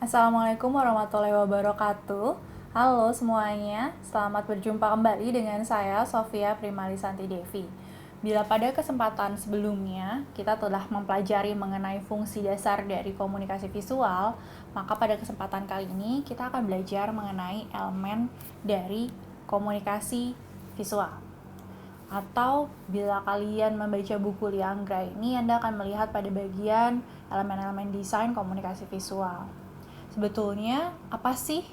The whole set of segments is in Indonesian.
Assalamualaikum warahmatullahi wabarakatuh. Halo semuanya, selamat berjumpa kembali dengan saya Sofia Primalisanti Devi. Bila pada kesempatan sebelumnya kita telah mempelajari mengenai fungsi dasar dari komunikasi visual, maka pada kesempatan kali ini kita akan belajar mengenai elemen dari komunikasi visual. Atau bila kalian membaca buku Lianggra ini, Anda akan melihat pada bagian elemen-elemen desain komunikasi visual. Sebetulnya apa sih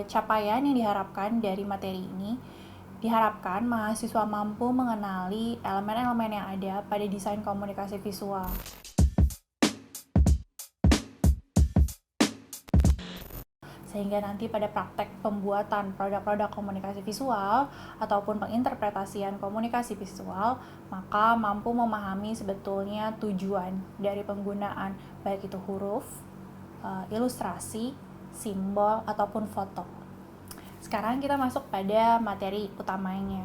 capaian yang diharapkan dari materi ini? Diharapkan mahasiswa mampu mengenali elemen-elemen yang ada pada desain komunikasi visual. Sehingga nanti pada praktek pembuatan produk-produk komunikasi visual ataupun penginterpretasian komunikasi visual, maka mampu memahami sebetulnya tujuan dari penggunaan baik itu huruf, ilustrasi, simbol, ataupun foto. Sekarang kita masuk pada materi utamanya.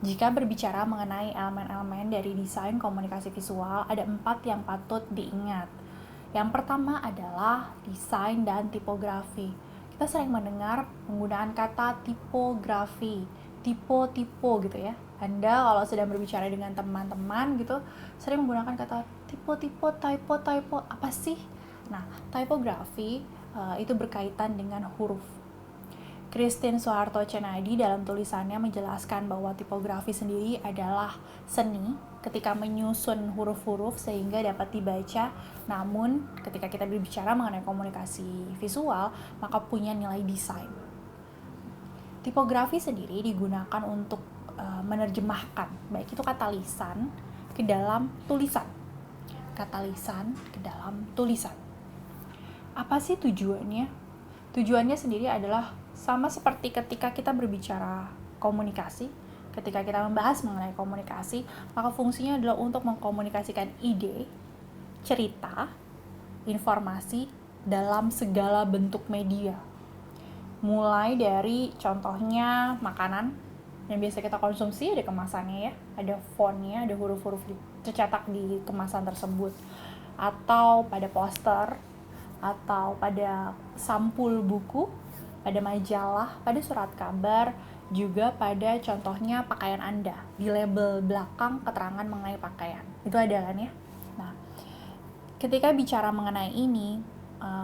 Jika berbicara mengenai elemen-elemen dari desain komunikasi visual, ada 4 yang patut diingat. Yang pertama adalah desain dan tipografi. Kita sering mendengar penggunaan kata tipografi, tipe-tipe gitu ya. Anda kalau sedang berbicara dengan teman-teman gitu, sering menggunakan kata tipe-tipe, typo, apa sih? Nah, tipografi itu berkaitan dengan huruf. Christine Soeharto Cenady dalam tulisannya menjelaskan bahwa tipografi sendiri adalah seni ketika menyusun huruf-huruf sehingga dapat dibaca, namun ketika kita berbicara mengenai komunikasi visual, maka punya nilai desain. Tipografi sendiri digunakan untuk menerjemahkan, baik itu kata lisan ke dalam tulisan. Kata lisan ke dalam tulisan. Apa sih tujuannya? Tujuannya sendiri adalah sama seperti ketika kita berbicara komunikasi, ketika kita membahas mengenai komunikasi, maka fungsinya adalah untuk mengkomunikasikan ide, cerita, informasi dalam segala bentuk media. Mulai dari contohnya makanan yang biasa kita konsumsi, ada kemasannya ya, ada fontnya, ada huruf-huruf tercetak di kemasan tersebut, atau pada poster, atau pada sampul buku, pada majalah, pada surat kabar, juga pada contohnya pakaian Anda. Di label belakang keterangan mengenai pakaian. Itu ada kan ya? Nah, ketika bicara mengenai ini,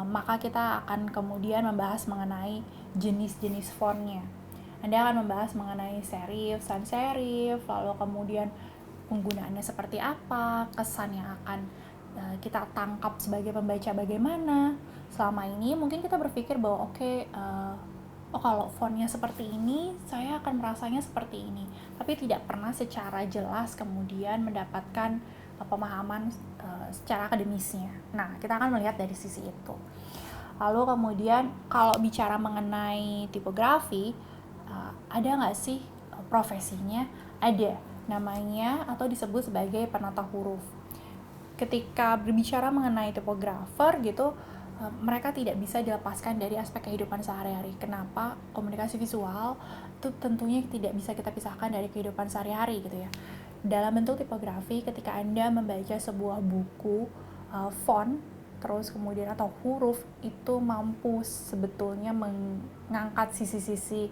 maka kita akan kemudian membahas mengenai jenis-jenis fontnya. Anda akan membahas mengenai serif, sans serif, lalu kemudian penggunaannya seperti apa, kesan yang akan kita tangkap sebagai pembaca bagaimana. Selama ini mungkin kita berpikir bahwa kalau fontnya seperti ini, saya akan merasanya seperti ini. Tapi tidak pernah secara jelas kemudian mendapatkan pemahaman secara akademisnya. Nah, kita akan melihat dari sisi itu. Lalu kemudian kalau bicara mengenai tipografi, ada nggak sih profesinya? Ada, namanya atau disebut sebagai penata huruf. Ketika berbicara mengenai tipografer gitu, mereka tidak bisa dilepaskan dari aspek kehidupan sehari-hari. Kenapa? Komunikasi visual itu tentunya tidak bisa kita pisahkan dari kehidupan sehari-hari gitu ya. Dalam bentuk tipografi, ketika Anda membaca sebuah buku, font, terus kemudian atau huruf itu mampu sebetulnya mengangkat sisi-sisi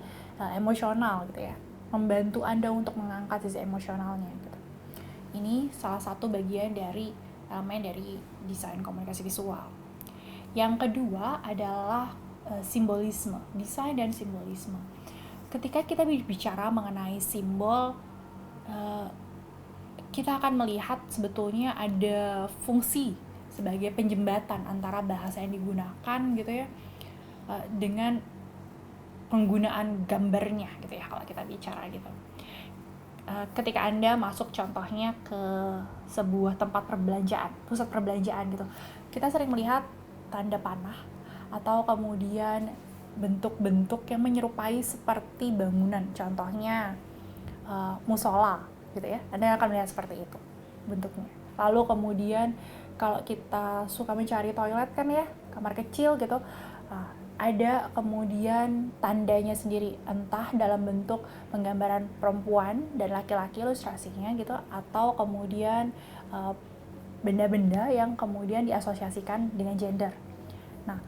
emosional gitu ya, membantu Anda untuk mengangkat sisi emosionalnya gitu. Ini salah satu bagian dari elemen dari desain komunikasi visual. Yang kedua adalah simbolisme, desain dan simbolisme. Ketika kita berbicara mengenai simbol, kita akan melihat sebetulnya ada fungsi sebagai penjembatan antara bahasa yang digunakan gitu ya dengan penggunaan gambarnya gitu ya, kalau kita bicara gitu. Ketika Anda masuk contohnya ke sebuah tempat perbelanjaan, pusat perbelanjaan gitu, kita sering melihat tanda panah atau kemudian bentuk-bentuk yang menyerupai seperti bangunan, contohnya musola gitu ya. Anda akan melihat seperti itu bentuknya. Lalu kemudian kalau kita suka mencari toilet kan ya, kamar kecil gitu, ada kemudian tandanya sendiri, entah dalam bentuk penggambaran perempuan dan laki-laki ilustrasinya gitu, atau kemudian benda-benda yang kemudian diasosiasikan dengan gender. Nah,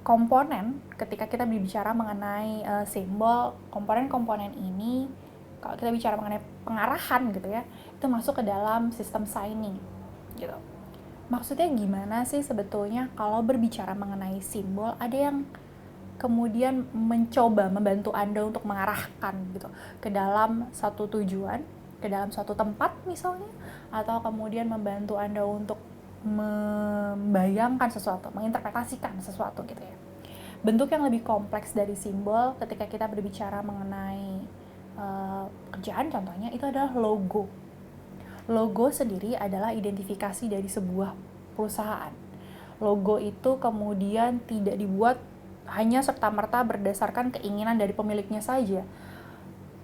komponen ketika kita berbicara mengenai simbol, komponen-komponen ini kalau kita bicara mengenai pengarahan gitu ya, itu masuk ke dalam sistem signing gitu. Maksudnya gimana sih sebetulnya kalau berbicara mengenai simbol, ada yang kemudian mencoba membantu Anda untuk mengarahkan gitu ke dalam satu tujuan, ke dalam suatu tempat misalnya, atau kemudian membantu Anda untuk membayangkan sesuatu, menginterpretasikan sesuatu gitu ya. Bentuk yang lebih kompleks dari simbol ketika kita berbicara mengenai pekerjaan contohnya itu adalah logo. Logo sendiri adalah identifikasi dari sebuah perusahaan. Logo itu kemudian tidak dibuat hanya serta-merta berdasarkan keinginan dari pemiliknya saja,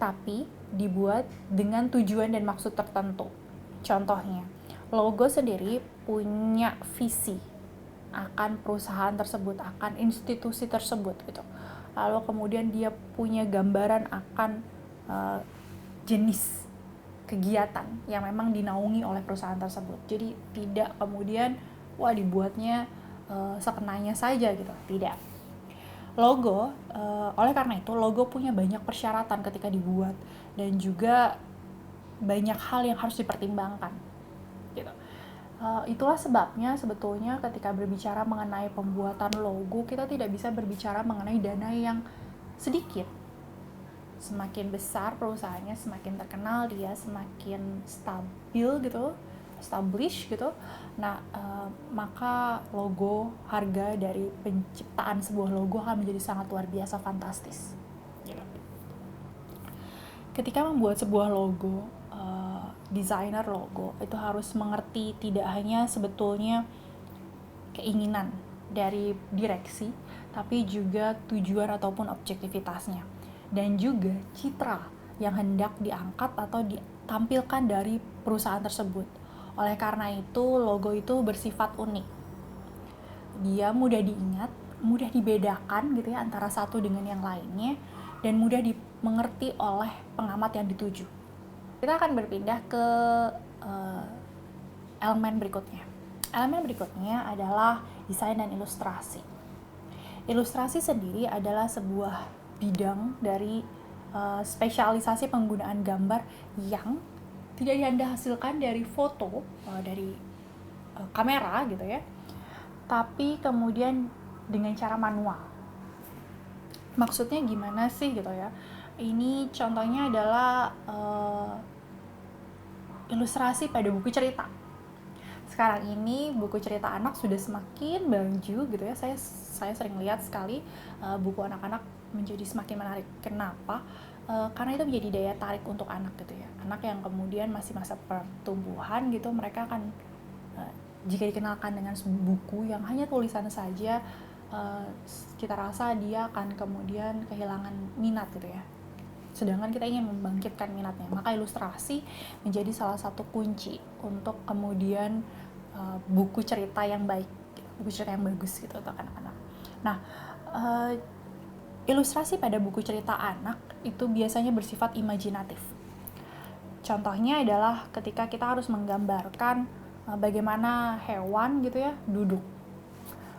tapi dibuat dengan tujuan dan maksud tertentu. Contohnya, logo sendiri punya visi akan perusahaan tersebut, akan institusi tersebut gitu. Lalu kemudian dia punya gambaran akan jenis kegiatan yang memang dinaungi oleh perusahaan tersebut. Jadi tidak kemudian dibuatnya sekenanya saja gitu, tidak. Logo, oleh karena itu logo punya banyak persyaratan ketika dibuat dan juga banyak hal yang harus dipertimbangkan gitu. Itulah sebabnya sebetulnya ketika berbicara mengenai pembuatan logo, kita tidak bisa berbicara mengenai dana yang sedikit. Semakin besar perusahaannya, semakin terkenal dia, semakin stabil gitu, establish gitu. Nah, maka logo, harga dari penciptaan sebuah logo akan menjadi sangat luar biasa fantastis. Ketika membuat sebuah logo, desainer logo itu harus mengerti tidak hanya sebetulnya keinginan dari direksi, tapi juga tujuan ataupun objektivitasnya, dan juga citra yang hendak diangkat atau ditampilkan dari perusahaan tersebut. Oleh karena itu, logo itu bersifat unik. Dia mudah diingat, mudah dibedakan gitu ya antara satu dengan yang lainnya, dan mudah dimengerti oleh pengamat yang dituju. Kita akan berpindah ke elemen berikutnya. Elemen berikutnya adalah desain dan ilustrasi. Ilustrasi sendiri adalah sebuah bidang dari spesialisasi penggunaan gambar yang tidak Anda hasilkan dari foto, dari kamera gitu ya, tapi kemudian dengan cara manual. Maksudnya gimana sih gitu ya? Ini contohnya adalah ilustrasi pada buku cerita. Sekarang ini buku cerita anak sudah semakin maju gitu ya. Saya sering lihat sekali buku anak-anak menjadi semakin menarik. Kenapa? Karena itu menjadi daya tarik untuk anak gitu ya. Anak yang kemudian masih masa pertumbuhan gitu, mereka akan jika dikenalkan dengan buku yang hanya tulisan saja, kita rasa dia akan kemudian kehilangan minat gitu ya. Sedangkan kita ingin membangkitkan minatnya, maka ilustrasi menjadi salah satu kunci untuk kemudian buku cerita yang baik, buku cerita yang bagus gitu untuk anak-anak. Nah, ilustrasi pada buku cerita anak itu biasanya bersifat imajinatif. Contohnya adalah ketika kita harus menggambarkan bagaimana hewan gitu ya duduk,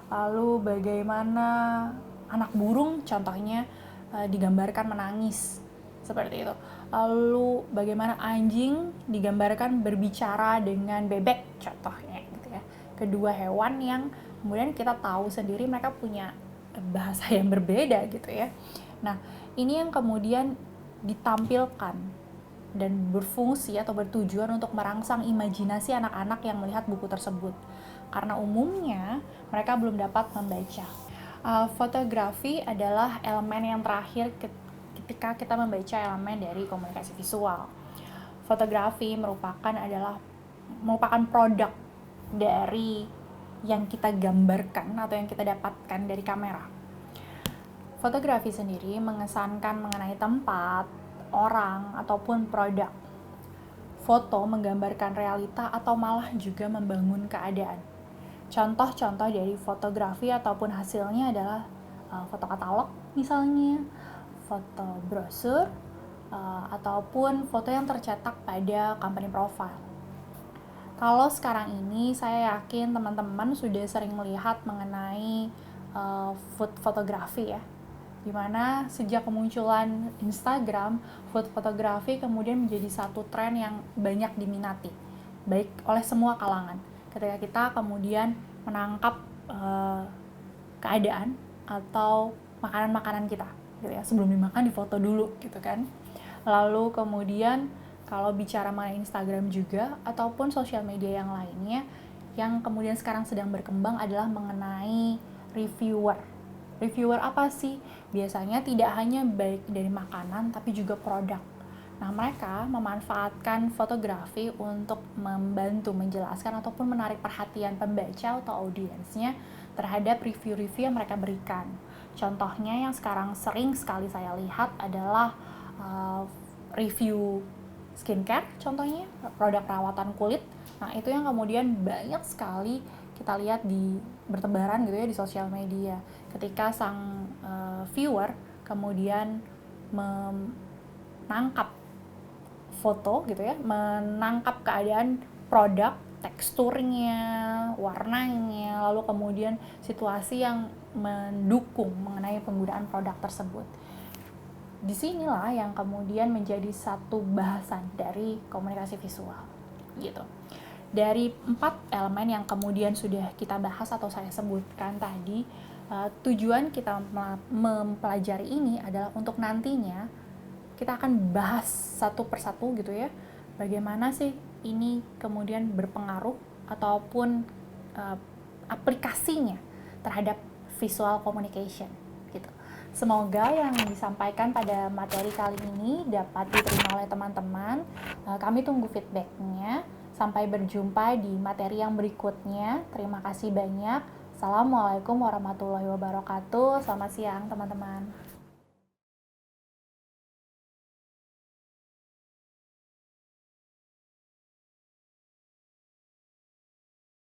lalu bagaimana anak burung contohnya digambarkan menangis seperti itu. Lalu bagaimana anjing digambarkan berbicara dengan bebek contohnya gitu ya. Kedua hewan yang kemudian kita tahu sendiri mereka punya bahasa yang berbeda gitu ya. Nah, ini yang kemudian ditampilkan dan berfungsi atau bertujuan untuk merangsang imajinasi anak-anak yang melihat buku tersebut. Karena umumnya mereka belum dapat membaca. Fotografi adalah elemen yang terakhir ketika kita membaca elemen dari komunikasi visual. Fotografi merupakan produk dari yang kita gambarkan atau yang kita dapatkan dari kamera. Fotografi sendiri mengesankan mengenai tempat, orang, ataupun produk. Foto menggambarkan realita atau malah juga membangun keadaan. Contoh-contoh dari fotografi ataupun hasilnya adalah foto katalog misalnya, foto brosur, ataupun foto yang tercetak pada company profile. Kalau sekarang ini saya yakin teman-teman sudah sering melihat mengenai food photography ya, dimana sejak kemunculan Instagram, food photography kemudian menjadi satu tren yang banyak diminati, baik oleh semua kalangan. Ketika kita kemudian menangkap keadaan atau makanan-makanan kita, gitu ya, sebelum dimakan difoto dulu, gitu kan. Lalu kemudian kalau bicara mengenai Instagram juga ataupun sosial media yang lainnya, yang kemudian sekarang sedang berkembang adalah mengenai reviewer. Reviewer apa sih? Biasanya tidak hanya baik dari makanan tapi juga produk. Nah, mereka memanfaatkan fotografi untuk membantu menjelaskan ataupun menarik perhatian pembaca atau audiensnya terhadap review-review yang mereka berikan. Contohnya yang sekarang sering sekali saya lihat adalah review skincare, contohnya produk perawatan kulit. Nah, itu yang kemudian banyak sekali kita lihat di bertebaran gitu ya di sosial media. Ketika sang viewer kemudian menangkap foto gitu ya, menangkap keadaan produk, teksturnya, warnanya, lalu kemudian situasi yang mendukung mengenai penggunaan produk tersebut. Disinilah yang kemudian menjadi satu bahasan dari komunikasi visual gitu. Dari 4 elemen yang kemudian sudah kita bahas atau saya sebutkan tadi, tujuan kita mempelajari ini adalah untuk nantinya kita akan bahas satu persatu gitu ya, bagaimana sih ini kemudian berpengaruh ataupun aplikasinya terhadap visual communication gitu. Semoga yang disampaikan pada materi kali ini dapat diterima oleh teman-teman. Kami tunggu feedbacknya. Sampai berjumpa di materi yang berikutnya. Terima kasih banyak. Assalamualaikum warahmatullahi wabarakatuh. Selamat siang teman-teman.